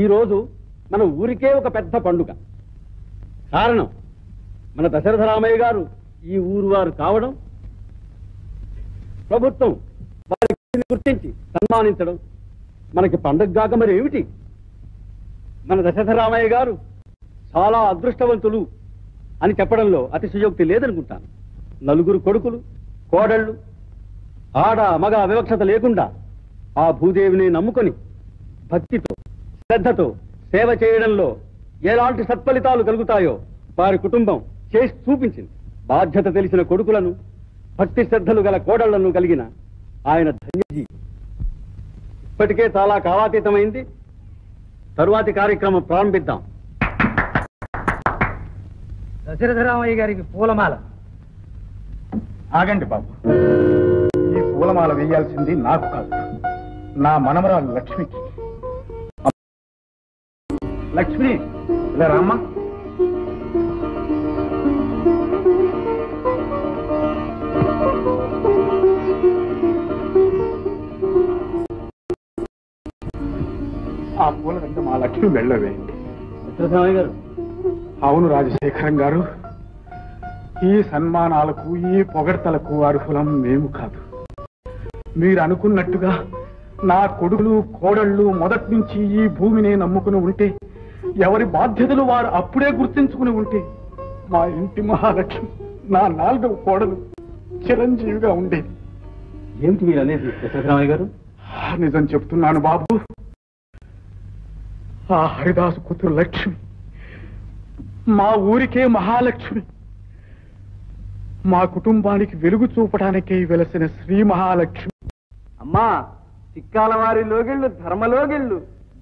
ఈరోజు మన ఊరికే ఒక పెద్ద పండుగ. కారణం మన దశరథ రామయ్య గారు ఈ ఊరు వారు కావడం, ప్రభుత్వం వారిని గుర్తించి సన్మానించడం మనకి పండుగ కాక మరి ఏమిటి? మన దశరథ రామయ్య గారు చాలా అదృష్టవంతులు అని చెప్పడంలో అతిశయోక్తి లేదనుకుంటాను. నలుగురు కొడుకులు, కోడళ్ళు, ఆడ మగ వివక్షత లేకుండా ఆ భూదేవిని నమ్ముకొని భక్తితో శ్రద్ధతో సేవ చేయడంలో ఎలాంటి సత్ఫలితాలు కలుగుతాయో వారి కుటుంబం చేసి చూపించింది. బాధ్యత తెలిసిన కొడుకులను, భక్తి శ్రద్ధలు గల కోడళ్లను కలిగిన ఆయన ధన్యజీవి. ఇప్పటికే చాలా కాలాతీతమైంది. తరువాతి కార్యక్రమం ప్రారంభిద్దాం. దశరథరామయ్య గారికి పూలమాల. ఆగండి బాబు, ఈ పూలమాల వేయాల్సింది నాకు కాదు, నా మనమరాలు లక్ష్మికి. లక్ష్మి, ఇలా రామ్మా. ఆ పూల వెంట మా లక్ష్మి వెళ్ళవే. గారు, అవును రాజశేఖరం గారు, ఈ సన్మానాలకు ఈ పొగడ్తలకు అర్హులం మేము కాదు. మీరు అనుకున్నట్టుగా నా కొడుకులు కోడళ్ళు మొదటి నుంచి ఈ భూమిని నమ్ముకుని ఉంటే, ఎవరి బాధ్యతలు వారు అప్పుడే గుర్తించుకుని ఉంటే, మా ఇంటి మహాలక్ష్మి, నా 4వ కోడలు చిరంజీవిగా ఉండేది. ఏమిటి మీరు అనేది దశరథరామయ్య గారు? నిజం చెప్తున్నాను బాబు. ఆ హరిదాసు కూతురు లక్ష్మి మా ఊరికే మహాలక్ష్మి. మా కుటుంబానికి వెలుగు చూపడానికే వెలసిన శ్రీ మహాలక్ష్మి. అమ్మా, చిక్కాల వారి లోగిళ్ళు ధర్మలోగిళ్ళు,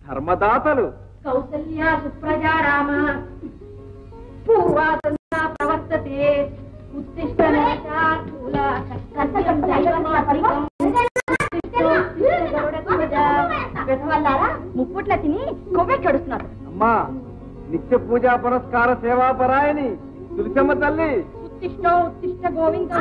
ధర్మదాతలు. కౌసల్య సుప్రజా రామ పూర్వాసంతా ప్రవర్తతే ఉత్తిష్ట ముప్పుట్ల తిని కొవ్వె చెడుస్తున్నారు. అమ్మా, నిత్య పూజా పురస్కార సేవాపరాయని తులసమ్మ తల్లి. ఉత్తిష్టో ఉత్తిష్ట గోవింద.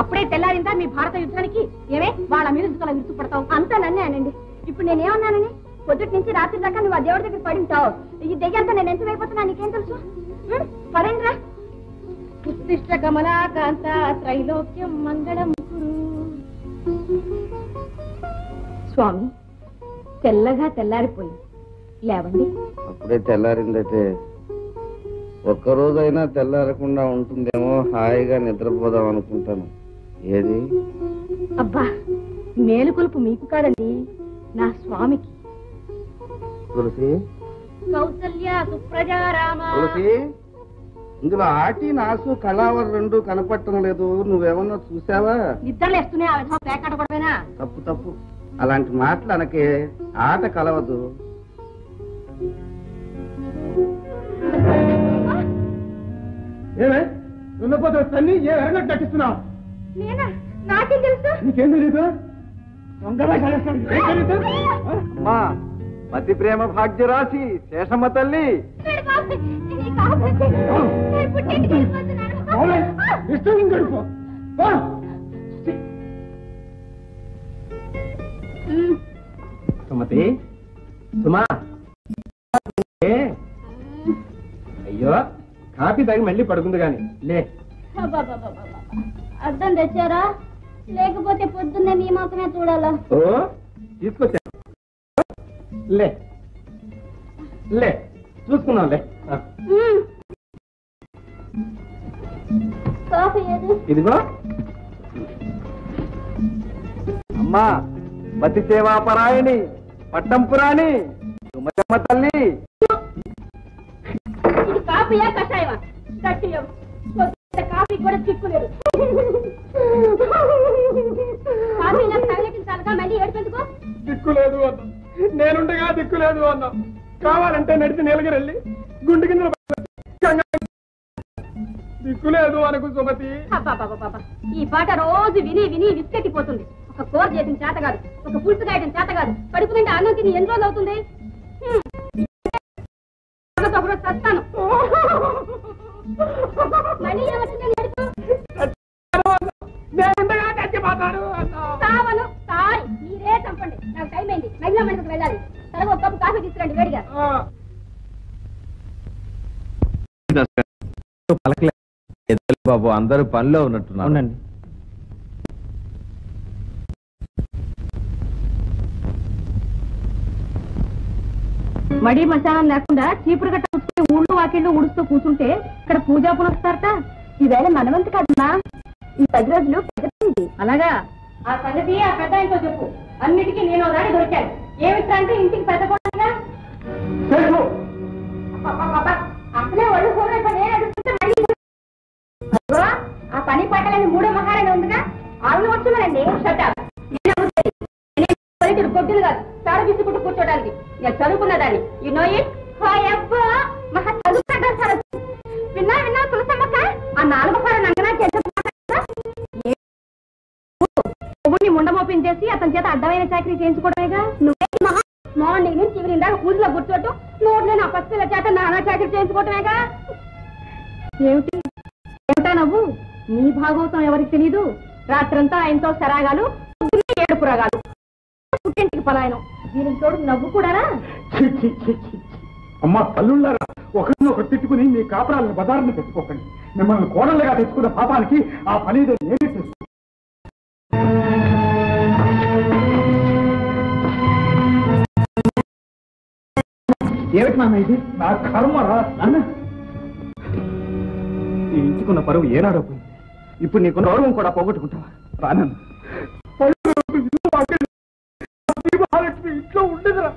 అప్పుడే తెల్లారిందా మీ భారత యుద్ధానికి? ఏమే వాళ్ళ మీద ఎందుకు విరుచుపడతావు? అంతా నన్నే అనండి. ఇప్పుడు నేనేమన్నానని? పొద్దుటి నుంచి రాత్రి దాకా నువ్వు ఆ దేవుడి దగ్గర పడి ఉంటావు. ఈ దెయ్యంతా నేను ఎంత అయిపోతున్నా నీకేం తెలుసు? పరేంద్ర. ఉత్తిష్ట కమలాకాంత త్రైలోక్యం మంగళం కురు. స్వామి, తెల్లగా తెల్లారిపోయింది, లేవండి. అప్పుడే తెల్లారిందైతే ఒక్కరోజైనా తెల్లారకుండా ఉంటుందేమో, హాయిగా నిద్రపోదాం అనుకుంటాను. ఏది? అబ్బా, మేలుకొలుపు మీకు కాదండి, నా స్వామికి. తులసి, కౌసల్య సుప్రజా రామ. తులసి, ఇందులో ఆటి నాసు కళావర్ 2 కనపడటం లేదు. నువ్వేమన్నా చూసావా? నిద్రలేస్తూనే ఆ విధంగా పేకాట కూడానా? తప్పు తప్పు, అలాంటి మాటలు అనకే. ఆట కలవదు. ఏమే ఉన్నపోతే తల్లి ఏ ఎరగట్టు నటిస్తున్నావు? నేనా? నాకేం తెలుసు? నీకేం తెలీదు? అమ్మా, పతి ప్రేమ భాగ్యరాశి శేషమ్మ తల్లి. సుమతి, సుమా, అయ్యో కాఫీ తాగి మళ్ళీ పడుకుంది గాని లే. అర్థం తెచ్చారా? లేకపోతే పొద్దున్నే మీ మాత్రమే చూడాలా? ఓ, తీసుకొచ్చా. లే లే, చూసుకున్నాం లే. కాఫీ ఏది? ఇదిగో. అమ్మా, పతి సేవాపరాయణి పట్టంపురాణి సుమతమ్మ తల్లి. ఇది కాఫీయా కషాయమా? కషాయం. కాఫీ కూడా చిక్కులేదు. కాఫీ నాకు తగలెట్టించాలిగా, మళ్ళీ ఏడుపెందుకో? దిక్కులేదు అన్నా, నేనుండగా దిక్కులేదు అన్నా. కావాలంటే నడిచి నీలగిరెళ్ళి గుండె కింద దిక్కులేదు అనుకు సుమతి. ఈ పాట రోజు విని విని విసికెట్టిపోతుంది. ఒక కూర చేయడం చేత కాదు, ఒక పులుసు కాయడం చేత కాదు, కడుపు నిండా అన్నం తిని ఎన్ని రోజులు అవుతుంది? చస్తాను. మళ్ళీ ఏమవుతుంది? సావను సారీ, మీరే చంపండి, నాకు టైం అయింది. ఊళ్ళో మనకు వెళ్ళాలి. తర్వాత ఒక కప్పు కాఫీ తీసుకురండి వేడిగా. బాబు అందరూ పనిలో ఉన్నట్టున్నారు. మడి మశానం లేకుండా చీపురు గట్ట కూర్చుని ఊళ్ళు వాకిళ్ళు ఊడుస్తూ కూర్చుంటే ఇక్కడ పూజా పునస్తారట. ఈవేళ మనవంతి కాదమ్మా, ఈ 10 రోజులు పెద్దది. అలాగా? ఆ సంగతి ఆ పెద్ద ఆయనతో చెప్పు. అన్నిటికీ నేను రాని దొరికాను. ఏమిట్రా అంటే ఇంటికి పెద్ద కొడగా అసలే ఒళ్ళు ఆ పని పట్టాలని 3వ మహారాణి ఉందిగా, ఆవిడ వచ్చున్నారండి. కొట్టులు కాదు, తాడు తీసుకుంటూ కూర్చోడానికి. నేను చదువుకున్నదాన్ని. You know it? మహా చదువుకుంటారు సార్. విన్నా తులసమ్మక్క, ఆ 4వ వారం నంగనాకి ఎంత ముండమోపిన్ చేసి అతని చేత అడ్డమైన చాకరీ చేయించుకోవడమేగా. నువ్వే మహా మార్నింగ్ నుంచి చివరి ఇందాక పూజలో కూర్చోటం, నోట్లో నా పసిపిల్ల చేత నానా చాకరీ చేయించుకోవటమేగా. ఏమిటా నవ్వు? నీ భాగవతం ఎవరికి తెలీదు. రాత్రంతా ఆయనతో సరాగాలు, ఏడుపు రాగాలు, పుట్టింటికి పలాయనం. దీనికి తోడు నవ్వు కూడానా? అమ్మా తల్లుళ్ళారా, ఒకరినొకరు తిట్టుకుని మీ కాపురాలను బజార్ని పెట్టుకోకండి. మిమ్మల్ని కోడళ్ళగా తెచ్చుకున్న పాపానికి ఆ పని నేనే చేస్తాను. ఏమిటి నాన్న ఇది? నా కర్మరా నాన్న. ఈ ఇంటికున్న పరువు ఏనాడో పోయింది. ఇప్పుడు నీకు గౌరవం కూడా పోగొట్టుకుంటావా? రానన్న ఇంట్లో ఉండదురా.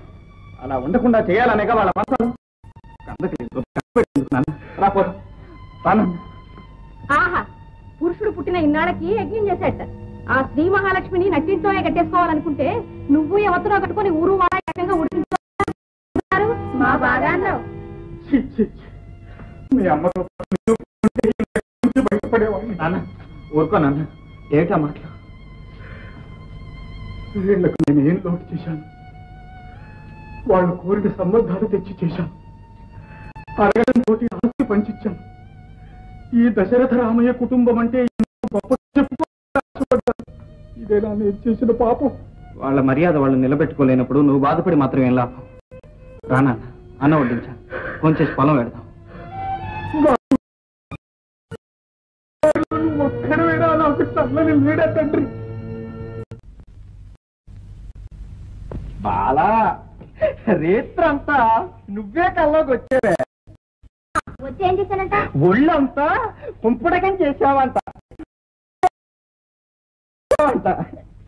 అలా ఉండకుండా చేయాలనేగా వాళ్ళ మాసాలు. ఆహా, పురుషుడు పుట్టిన ఇన్నాళ్ళకి యజ్ఞం చేసేట. ఆ శ్రీ మహాలక్ష్మిని నట్టింట్లోనే కట్టేసుకోవాలనుకుంటే నువ్వు ఎవరితో కట్టుకొని ఊరు వాళ్ళ ఏకంగా ఉడికించారు. మా బాగా అన్నావు. మీ అమ్మతో బయటపడేవాడిని. నాన్న ఊరుకో నాన్న, ఏటా మాటలు? వీళ్లకు నేను ఏం లోటు చేశాను? వాళ్ళు కోరిన సంబంధాలు తెచ్చి చేశాను. అడగడం తోటి ఆస్తి పంచిచ్చాను. ఈ దశరథ రామయ్య కుటుంబం అంటే గొప్ప చెప్పుకోవడం. ఇదేనా నేను చేసిన పాపం? వాళ్ళ మర్యాద వాళ్ళు నిలబెట్టుకోలేనప్పుడు నువ్వు బాధపడి మాత్రం ఏం లాభం? రానా అన్న వడ్డించాను, కొంచెం పొలం పెడదాం. ఒక్కడైనా నాకు చల్లని లేడా తండ్రి? బాలా, రేత్రంతా నువ్వే కల్లోకి వచ్చేవే. వచ్చి ఏం చేశానంట? ఒళ్ళంతా కుంపడకం చేశావంట.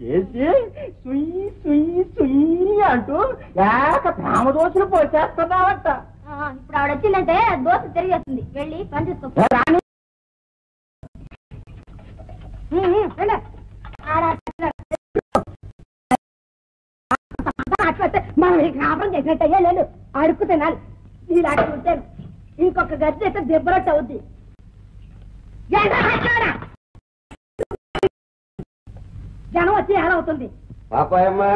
చేసి సుయ్యి సుయ్యి సుయ్యి అంటూ ఏక ప్రేమ దోశలు పోసేస్తున్నావంట. ఇప్పుడు ఆవిడ వచ్చిందంటే దోశ తిరిగేస్తుంది. వెళ్ళి పని చేసుకో. మనం ఈ కాపురం చేసినట్టయ్యా లేదు, అడుక్కు తినాలి. ఇలాంటి ఉంటాను. ఇంకొక గది అయితే దెబ్బరట్టు అవుద్ది. జనం వచ్చి ఎలా అవుతుంది? పాపాయమ్మా,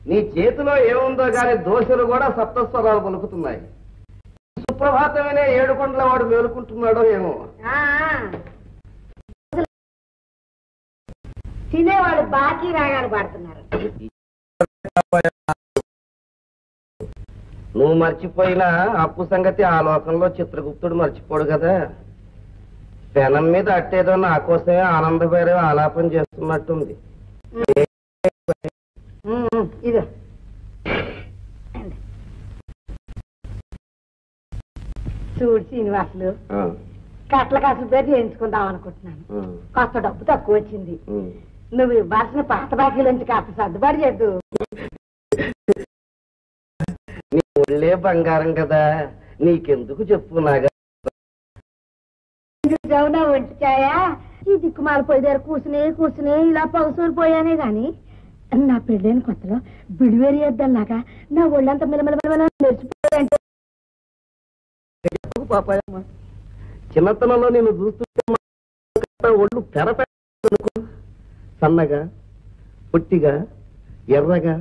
నీ చేతిలో ఏముందో గాని దోశలు కూడా సప్తస్వరాలు పలుకుతున్నాయి. సుప్రభాతమనే 7 కొండల వాడు మేలుకుంటున్నాడో ఏమో. తినేవాళ్ళు బాకీ రాగాలు పాడుతున్నారు. నువ్వు మర్చిపోయినా అప్పు సంగతి ఆ లోకంలో చిత్రగుప్తుడు మర్చిపోడు కదా. పెనం మీద అట్టేదో నా కోసమే ఆనందభైరవ ఆలాపన చేస్తున్నట్టుంది. ఇదో చూడు శ్రీనివాసులు, కట్ల కాసులు పేరు చేయించుకుందాం అనుకుంటున్నాను. కాస్త డబ్బు తక్కువ వచ్చింది. నువ్వు ఇవ్వాల్సిన పాత బాకీలోంచి కాస్త సర్దుబాటు చేద్దు. నీ ఒళ్ళే బంగారం కదా, నీకెందుకు చెప్పు నాగా. చవునా ఒంటికాయా ఈ దిక్కుమాల పోయి దగ్గర కూర్చునే ఇలా పౌసూలు పోయానే గాని నా పెళ్ళైన కొత్తలో బిడివేరి వేద్దాలాగా నా ఒళ్ళంతా మిలమిల మెరిచిపోయాడంటే. పాపాయమ్మ, చిన్నతనంలో నేను చూస్తుంటే ఒళ్ళు పెరపెట్టుకో, సన్నగా పొట్టిగా ఎర్రగా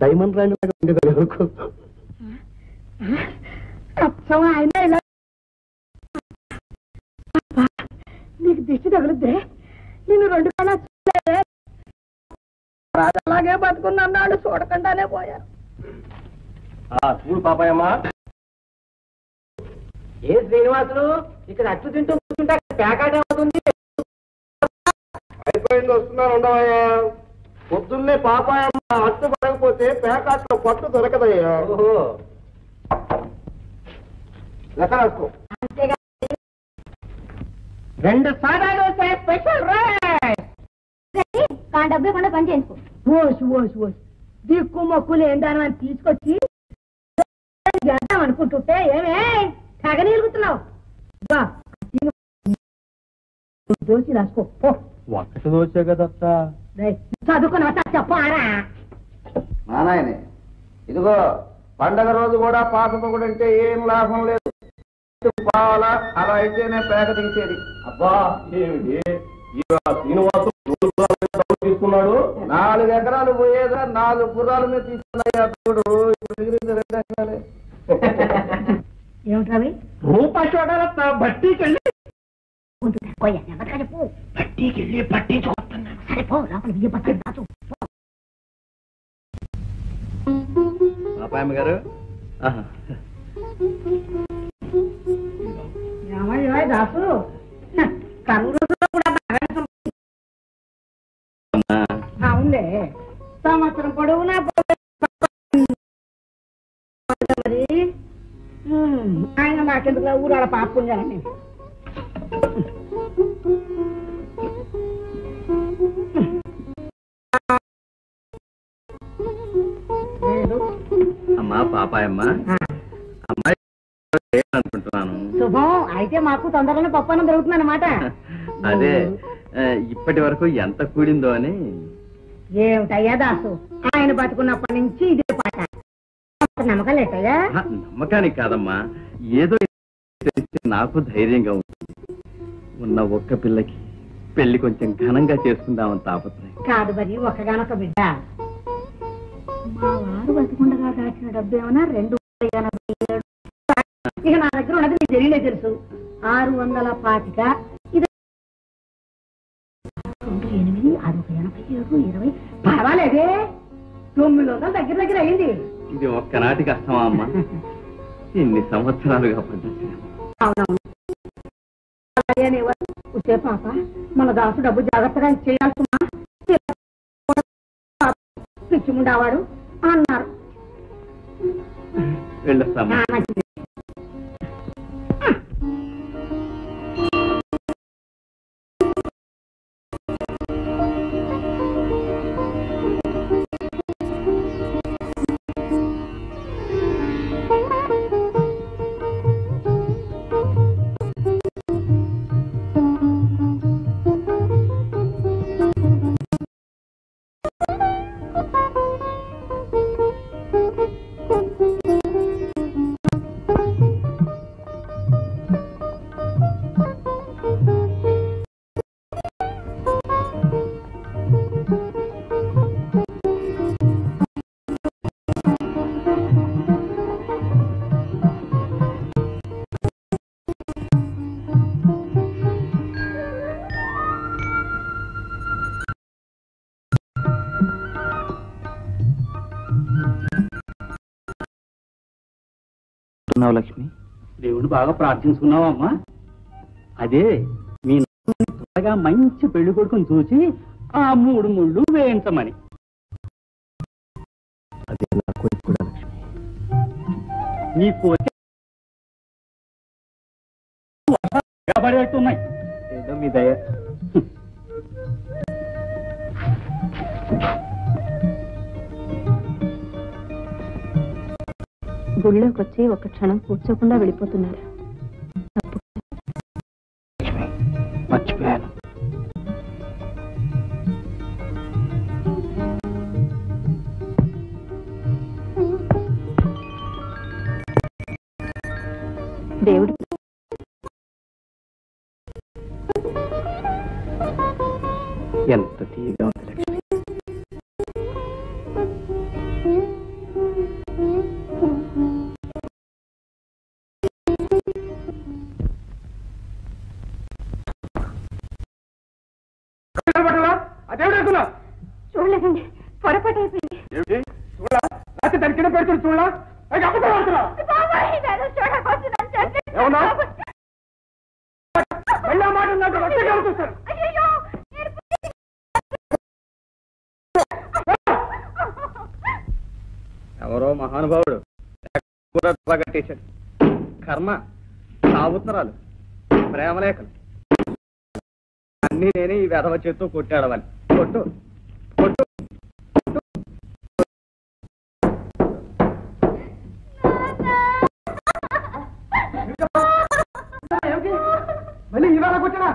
డైమండ్ రాణి లాగా ఉండేది అనుకో. ఆయన ఇలా నీకు దిష్టి తగులుద్దే. నేను 2 కళ అలాగే బతుకుందన్నాడు చూడకుండానే పోయారు. చూడు పాపాయమ్మ, ఏ శ్రీనివాసులు ఇక్కడ అట్లు తింటూ కూర్చుంటే ప్యాకాట్ ఏమవుతుంది? అయిపోయింది, వస్తున్నాను ఉండవయ్యా. పొద్దున్నే పాపాయమ్మ అట్టు పడకపోతే ప్యాకాట్లో పట్టు దొరకదయ్యా. ఓహో, లెక్క రాసుకో. 2 సాడాలు స్పెషల్ డబ్బే కొండ పని చేసుకో. ఓసి ఓసి ఓసి దిక్కు మొక్కులు ఏందాను అని తీసుకొచ్చి చేద్దాం అనుకుంటుంటే ఏమే తెగ నిలుగుతున్నావు. దోసి రాసుకో. ఒక్కటి దోసే కదా చదువుకున్నా చెప్పారా నానాయనే, ఇదిగో పండగ రోజు కూడా పాసపొగుడు అంటే ఏం లాభం లేదు. పావాలా, అలా అయితేనే పేక దించేది. అబ్బా ఏమిటి శ్రీనివాసు తీసుకున్నాడు? 4 ఎకరాలు పోయేదా 4 గుర్రాల మీద తీసుకున్నాయి. అప్పుడు మిగిలింది 2 ఎకరాలే. ఏమిటవి రూపాయి చూడాలత్తా బట్టీకి వెళ్ళి చెప్పు. బట్టీకి వెళ్ళి బట్టీ చూస్తున్నాను. సరిపో లోపల బియ్య పచ్చడి దాచు. పాపాయమ్మ గారు, ఏమయ్యా దాసు, కర్నూలులో కూడా బాగా అవునులే. సంవత్సరం పొడవునా మరి ఆయన నాకెందుకు ఊరాడ పాపుండాలని. అమ్మా పాపాయమ్మ, అమ్మాయి అనుకుంటున్నాను. శుభం అయితే మాకు తొందరలోనే పప్పనం దొరుకుతుంది అన్నమాట. అదే ఇప్పటి వరకు ఎంత కూడిందో అని. ఏమిటయ్యా దాసు, ఆయన బతుకున్నప్పటి నుంచి ఇదే పాట. నమ్మకం లేటయ్యా? నమ్మకానికి కాదమ్మా, ఏదో తెలిస్తే నాకు ధైర్యంగా ఉంటుంది. ఉన్న ఒక్క పిల్లకి పెళ్లి కొంచెం ఘనంగా చేసుకుందామని తాపత్రయం. కాదు మరి ఒక్కగానొక్క బిడ్డ. మా వారు బతుకుండగా దాచిన డబ్బు ఏమన్నా 287. ఇక నా దగ్గర ఉన్నది నీకు తెలియలే తెలుసు. 625. ఇది 8, 687, 20. పర్వాలేదే, 900 దగ్గర దగ్గర అయింది. ఇది ఒక్కనాటి కష్టమా అమ్మా? ఇన్ని సంవత్సరాలుగా పడ్డా. అవునవును. వచ్చే పాప, మన దాసు డబ్బు జాగ్రత్తగా చేయాల్సిందా? పిచ్చిముండేవాడు అన్నారు. వెళ్ళొస్తామా? లక్ష్మి, దేవుడు బాగా ప్రార్థించుకున్నావా అమ్మా? అదే మీ త్వరగా మంచి పెళ్లి కొడుకుని చూసి ఆ 3 ముళ్ళు వేయించమని. అది నా కోరిక కూడా లక్ష్మి. నీ కోరిక పడేట్టున్నాయి. ఏదో మీ దయ. గుళ్ళోకి వచ్చి ఒక క్షణం కూర్చోకుండా వెళ్ళిపోతున్నారు. మర్చిపోయాను. దేవుడు ఎంత తీయగా ఉంది లక్ష్మి. చూడలేదండి, పొరపాటు అయిపోయింది. రాత్రి దాని కింద పెడుతుంది చూడా ఏమన్నా వెళ్ళా మాట ఎవరో మహానుభావుడు కట్టేశాడు. కర్మ, సావుత్తరాలు, ప్రేమలేఖలు అన్నీ నేనే ఈ వెధవ చేత్తో కొట్టాడవాలి. కొట్టు కొట్టు మళ్ళీ ఇవాళ కొట్టినా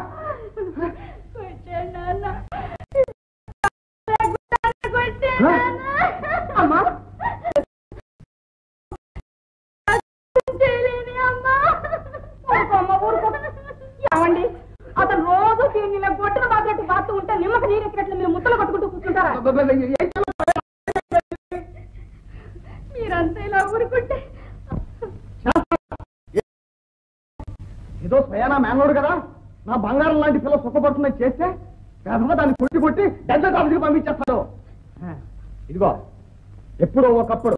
ఏమండి, అతను రోజు దీన్ని గొడ్డను బాధ్యత బాతూ ఉంటే నిమ్మకి నీరు ఎక్కినట్లు మీరు ముద్దలు కట్టుకుంటూ కూర్చుంటారా? మీరంతా ఇలా ఊరుకుంటే ఏదో స్వయానా మేనోడు కదా, నా బంగారం లాంటి పిల్ల సుఖపడుతుందని చేస్తే పెద్దమ్మ దాన్ని కొట్టి కొట్టి డెంటల్ ఆఫీస్కి పంపించేస్తాడు. ఇదిగో ఎప్పుడో ఒకప్పుడు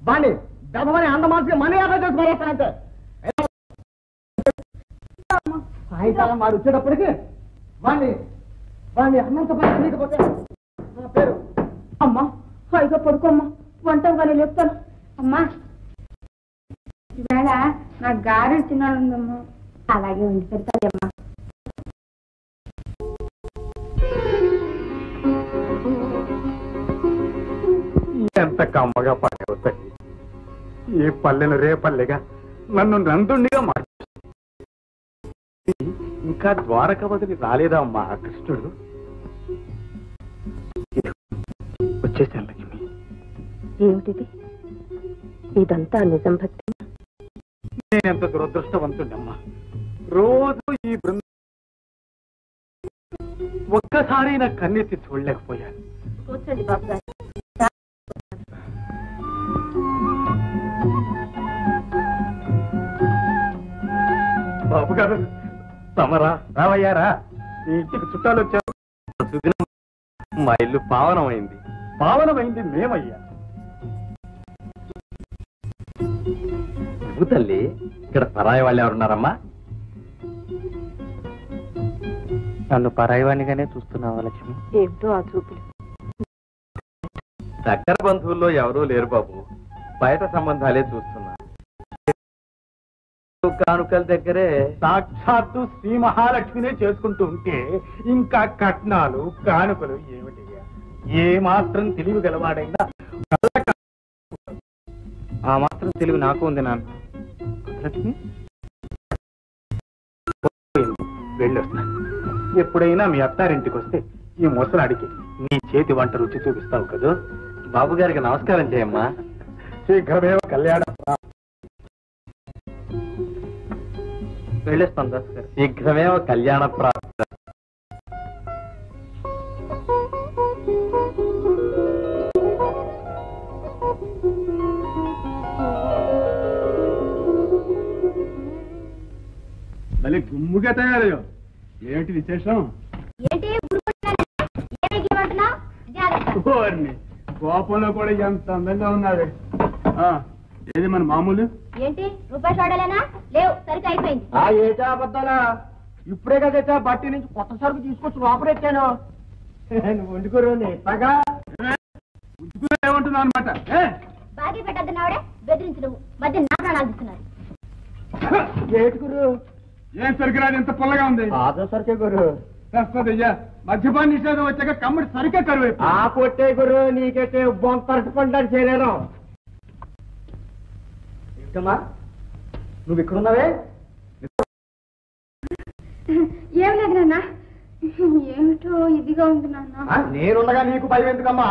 బాండి పెద్దమని అందమాసిగా మనీ ఆదా చేసి మారేస్తానంటే సాయంకాలం వాడు వచ్చేటప్పటికి వాడిని అన్నంత పని చేయకపోతే నా పేరు అమ్మా హాయిగా పడుకోమ్మా, వంటగానే లేపుతాను. అమ్మా ఈవేళ నా గారెలు తినాలందమ్మా. అలాగే ఉండి పెడతాయమ్మా. ఎంత కమ్మగా పడవుతాయి. ఈ పల్లెను రేపల్లెగా నన్ను నందుండిగా మార్చి ఇంకా ద్వారక వదిలి రాలేదా అమ్మా కృష్ణుడు? వచ్చేసాను లక్ష్మి. ఏమిటిది? ఇదంతా నిజం భక్తి? నేనెంత దురదృష్టవంతుడమ్మా. రోజు ఈ బృందం ఒక్కసారి నా కన్నెత్తి చూడలేకపోయాను. కూర్చోండి బాబు గారు. బాబు గారు తమరా రావయ్యారా? ఈ ఇంటికి చుట్టాలు వచ్చారు. సుదినం మా ఇల్లు పావనమైంది. పావనమైంది మేమయ్యా. నువ్వు తల్లి, ఇక్కడ పరాయి వాళ్ళు ఎవరున్నారమ్మా? నన్ను పరాయివాణిగానే చూస్తున్నావా లక్ష్మి? ఏమిటో ఆ చూపులు. దగ్గర బంధువుల్లో ఎవరూ లేరు బాబు, బయట సంబంధాలే చూస్తున్నా. కానుకల దగ్గరే సాక్షాత్తు శ్రీ మహాలక్ష్మినే చేసుకుంటూ ఉంటే ఇంకా కట్నాలు కానుకలు ఏమిటయ్యా? ఏ మాత్రం తెలివి గలవాడైనా ఆ మాత్రం తెలివి నాకు ఉంది నాన్న. లక్ష్మి వెళ్ళొస్తున్నా. ఎప్పుడైనా మీ అత్తారింటికి వస్తే ఈ ముసలాడికి నీ చేతి వంట రుచి చూపిస్తావు కదా. బాబు గారికి నమస్కారం చేయమ్మా. శీఘ్రమేవ కళ్యాణ వెళ్ళేస్తాం దాస్ గారు. శీఘ్రమే కళ్యాణ ప్రాప్త. మళ్ళీ గుమ్ముగా తయారయ్యో. ఏమిటి విశేషం? కోపంలో కూడా ఎంత అందంగా ఉన్నావే. ఏది మన మామూలు ఏంటి రూపాయి చూడలేనా? లేవు, సరిగ్గా అయిపోయింది. ఏటా అబద్దాలా? ఇప్పుడే కదా బట్టి నుంచి కొత్త సరుకు తీసుకొచ్చి లోపలెట్టాను. నువ్వు వండుకోరు పగా ఏమంటున్నావు అనమాట. బాగా పెట్టద్దున్నావిడే బెదిరించి నువ్వు మధ్య నా ప్రాణాలు తీస్తున్నారు. ఏటుకురు ఏం సరిగ్రాదు, ఎంత పుల్లగా ఉంది. ఆదో సరికే గురు. వస్తుందయ్యా. మద్యపాన నిషేధం వచ్చాక కమ్మడి సరిగ్గా కరువు. ఆ కొట్టే గురు నీకైతే బొంతరటి పండారు చేరాను. ఏంటమ్మా నువ్వు ఇక్కడున్నావే? ఏం లేదు నాన్న, ఏమిటో ఇదిగా ఉంది నాన్న. నేనుండగా నీకు భయం ఎందుకమ్మా?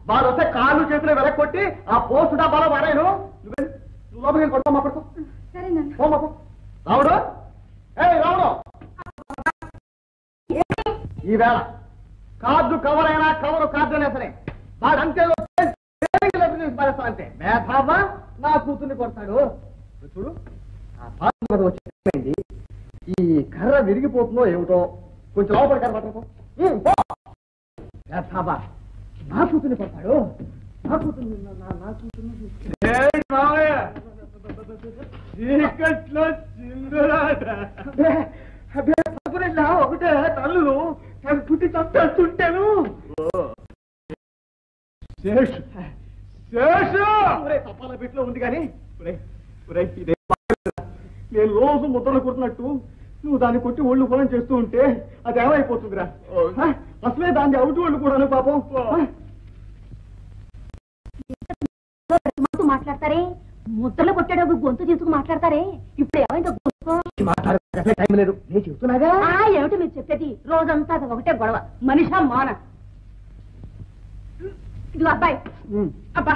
వాడు వస్తే కాళ్ళు చేతులు వెలక్కొట్టి ఆ పోస్ట్ డబ్బాలో వాడాను. నువ్వు లోపలికి కొడతామా? పడుకో. సరే నాన్న. రావుడు, రావుడు, ఈవేళ కార్డు కవర్ అయినా కవరు కార్డు అయినా సరే వాడంతే అంతే మేధావా నా కూతుర్ని కొడతాడు. చూడు ఆ పాత్ర వచ్చింది. ఈ కర్ర విరిగిపోతుందో ఏమిటో కొంచెం లోపల కర్ర పట్టకు. నా కూతుర్ని కొడతాడు, నా కూతుర్ని ఒకటే తల్లు పుట్టి చంపేస్తుంటాను. తప్పాల పెట్టులో ఉంది కానీ ఇదే నేను రోజు ముద్రలు కొడుతున్నట్టు నువ్వు దాన్ని కొట్టి ఒళ్ళు పొలం చేస్తూ ఉంటే అది ఏమైపోతుందిరా? అసలే దాన్ని అవుటి ఒళ్ళు కూడా పాపం. మాట్లాడతారే, ముద్దలు కొట్టాడు గొంతు తీసుకు మాట్లాడతారే, ఇప్పుడు ఏమైందో టైం లేదు నేను చెప్తున్నాగా. ఏమిటి మీరు చెప్పేది? రోజంతా అది ఒకటే గొడవ, మనిషా మాన. ఇది అబ్బాయి, అబ్బా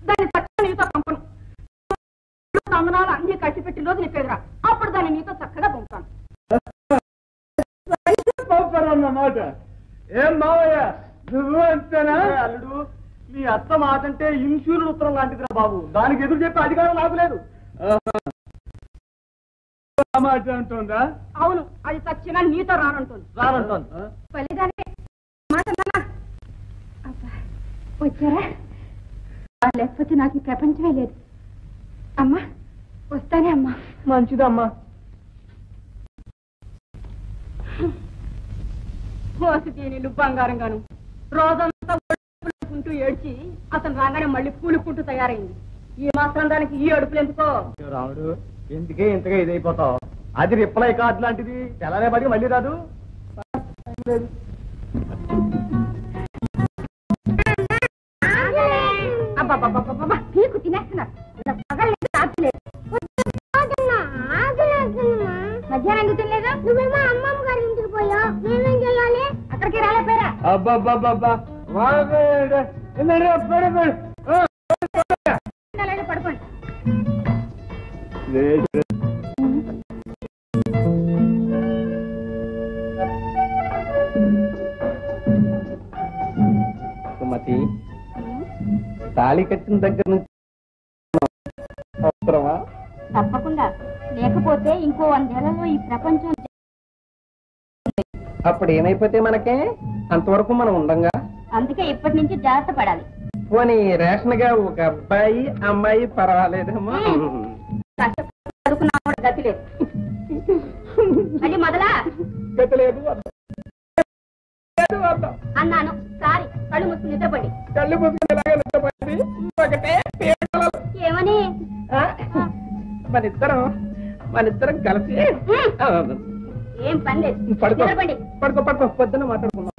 దాన్ని చక్కగా నీతో పంపను. సందనాలు అన్ని కట్టి పెట్టి రోజు చెప్పేదిరా, అప్పుడు దాన్ని నీతో చక్కగా పంపుతాను. పంపరన్నమాట. ఏం మావయ్య నువ్వు అంతేనా? అల్లుడు నీ అత్త మాట అంటే ఇన్సూరెన్స్ ఉత్తరం లాంటిదిరా బాబు, దానికి ఎదురు చెప్పే అధికారం నాకు లేదు. మాట అంటుందా? అవును, అది చచ్చినా నీతో రానంటుంది. వచ్చారా? లేకపోతే నాకు ఈ ప్రపంచమే లేదు. అమ్మా వస్తానే అమ్మా. మంచిదమ్మా. నీళ్ళు బంగారంగాను రోజంతా ఒడుపుకుంటూ ఏడ్చి అతను రాగానే మళ్ళీ పూలుకుంటూ తయారైంది. ఈ మాత్రం దానికి ఈ అడుపులు ఎందుకో? రాముడు ఎందుకే ఇంతగా ఇదైపోతావు? అది రిప్లై కార్డు లాంటిది, తెల్లనే పడి మళ్ళీ రాదు. పీకు తినేస్తున్నారు. మధ్యాహ్నం ఎందుకు తినలేదు? నువ్వేమో అమ్మమ్మ గారి ఇంటికి పోయావు, మేమేం చేయాలి? అక్కడికి రాలేపోయారా? అబ్బాబ్బాబ్బా పడుకోండి. సుమతి, తాళి కట్టిన దగ్గర నుంచి అవసరమా? తప్పకుండా, లేకపోతే ఇంకో 100 ఏళ్లలో ఈ ప్రపంచం. అప్పుడు ఏమైపోతే మనకే? అంతవరకు మనం ఉండంగా. అందుకే ఇప్పటి నుంచి జాగ్రత్త పడాలి. పోనీ రేషన్ గా ఒక అబ్బాయి అమ్మాయి పర్వాలేదమ్మా. చదువుకున్నా కూడా గతి లేదు. మళ్ళీ మొదలా గతి లేదు అన్నాను. సారీ, కళ్ళు మూసుకుని నిద్రపడి. కళ్ళు మూసుకునేలాగా నిద్రపడి ఒకటే ఏమని? మనిద్దరం కలిసి ఏం పని లేదు. పడుకో పొద్దున్న మాట్లాడుకున్నాం.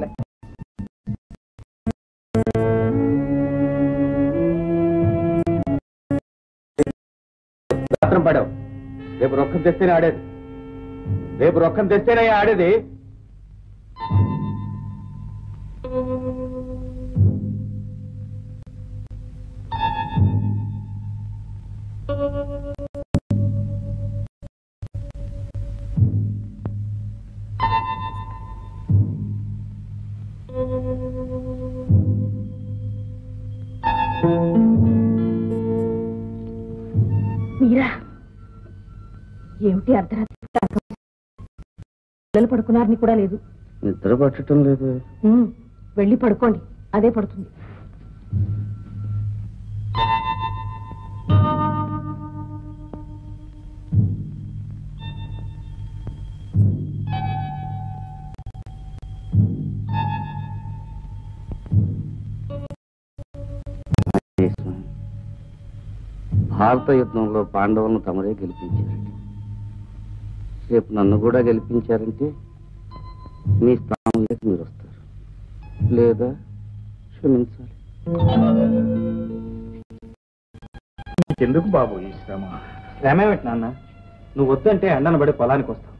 మాత్రం పడవు. రేపు రొక్కం తెస్తేనే ఆడేది. రేపు రొక్కం తెస్తేనే ఆడేది. మీరా ఏమిటి అర్ధరాత్రి పిల్లలు పడుకున్నారని కూడా లేదు. నిద్ర పట్టడం లేదు. వెళ్ళి పడుకోండి, అదే పడుతుంది. భారత యుద్ధంలో పాండవులను తమరే గెలిపించారండి. రేపు నన్ను కూడా గెలిపించారంటే మీ స్థానంలోకి మీరు వస్తారు, లేదా క్షమించాలి. ఎందుకు బాబు ఈ శ్రమ? శ్రమ ఏమిటి నాన్న? నువ్వు వద్దంటే ఎండను పడి పొలానికి వస్తావు.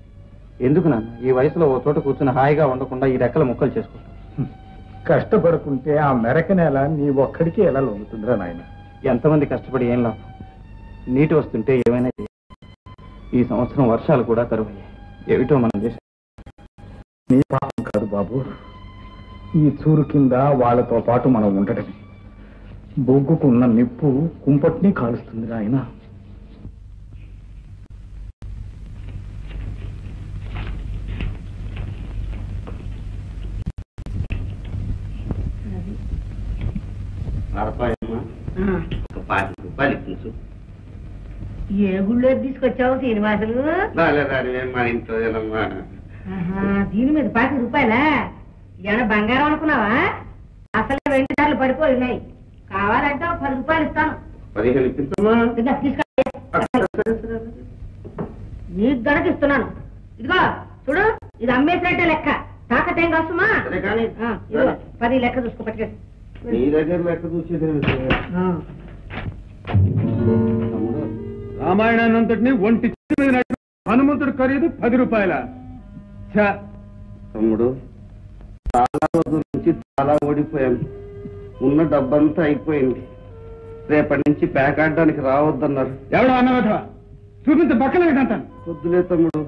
ఎందుకు నాన్న ఈ వయసులో ఓ చోట కూర్చుని హాయిగా ఉండకుండా ఈ రెక్కల ముక్కలు చేసుకుంటావు? కష్టపడుకుంటే ఆ మెరక నేల నీ ఒక్కడికి ఎలా లొంగుతుందిరా నాయన? ఎంతమంది కష్టపడి ఏం లాభం? నీటి వస్తుంటే ఏమైనా ఈ సంవత్సరం వర్షాలు కూడా కరువయ్యాయి. ఏమిటో మనం చేసాం. నీ పాపం కాదు బాబు, ఈ చూరు కింద వాళ్ళతో పాటు మనం ఉండటమే. బొగ్గుకున్న నిప్పు కుంపట్ని కాలుస్తుంది ఆయన. నడపాయమ్మా ఒక 50 రూపాయలు ఇప్పించు. ఏ గుళ్ళో తీసుకొచ్చావు శ్రీనివాసులు? మా ఇంట్లోనేనమ్మా. దీని మీద 50 రూపాయలా? ఏమైనా బంగారం అనుకున్నావా? అసలు 2 సార్లు పడిపోయినాయి. కావాలంటే 10 రూపాయలు ఇస్తాను. 15 ఇప్పించమ్మా. తీసుకో, నీకు గనక ఇస్తున్నాను. ఇదిగో చూడు, ఇది అమ్మేసినట్టే లెక్క. తాకతేం కాసుమా? 10 లెక్క చూసుకో పట్టుకెళ్ళి. నీ దగ్గర లెక్క చూసేది రామాయణాన్నంతటిని ఒంటి మీద హనుమంతుడి ఖరీదు 10 రూపాయల. తమ్ముడు, చాలా రోజుల నుంచి చాలా ఓడిపోయాను. ఉన్న డబ్బంతా అయిపోయింది. రేపటి నుంచి పేకాడడానికి రావద్దన్నారు. ఎవడో అన్నమాట చూపించే పక్కన అంటాను. వద్దులే తమ్ముడు,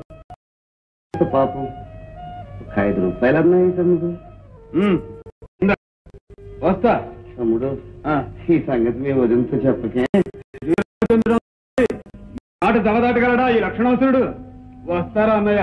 పాపం. ఒక 5 రూపాయలు అన్నాయి తమ్ముడు. వస్తా తమ్ముడు, ఈ సంగతి మీ వదిలితో చెప్పకే. మాట దవదాటగలడా ఈ లక్షణవసరుడు? వస్తారా అన్నయ్య?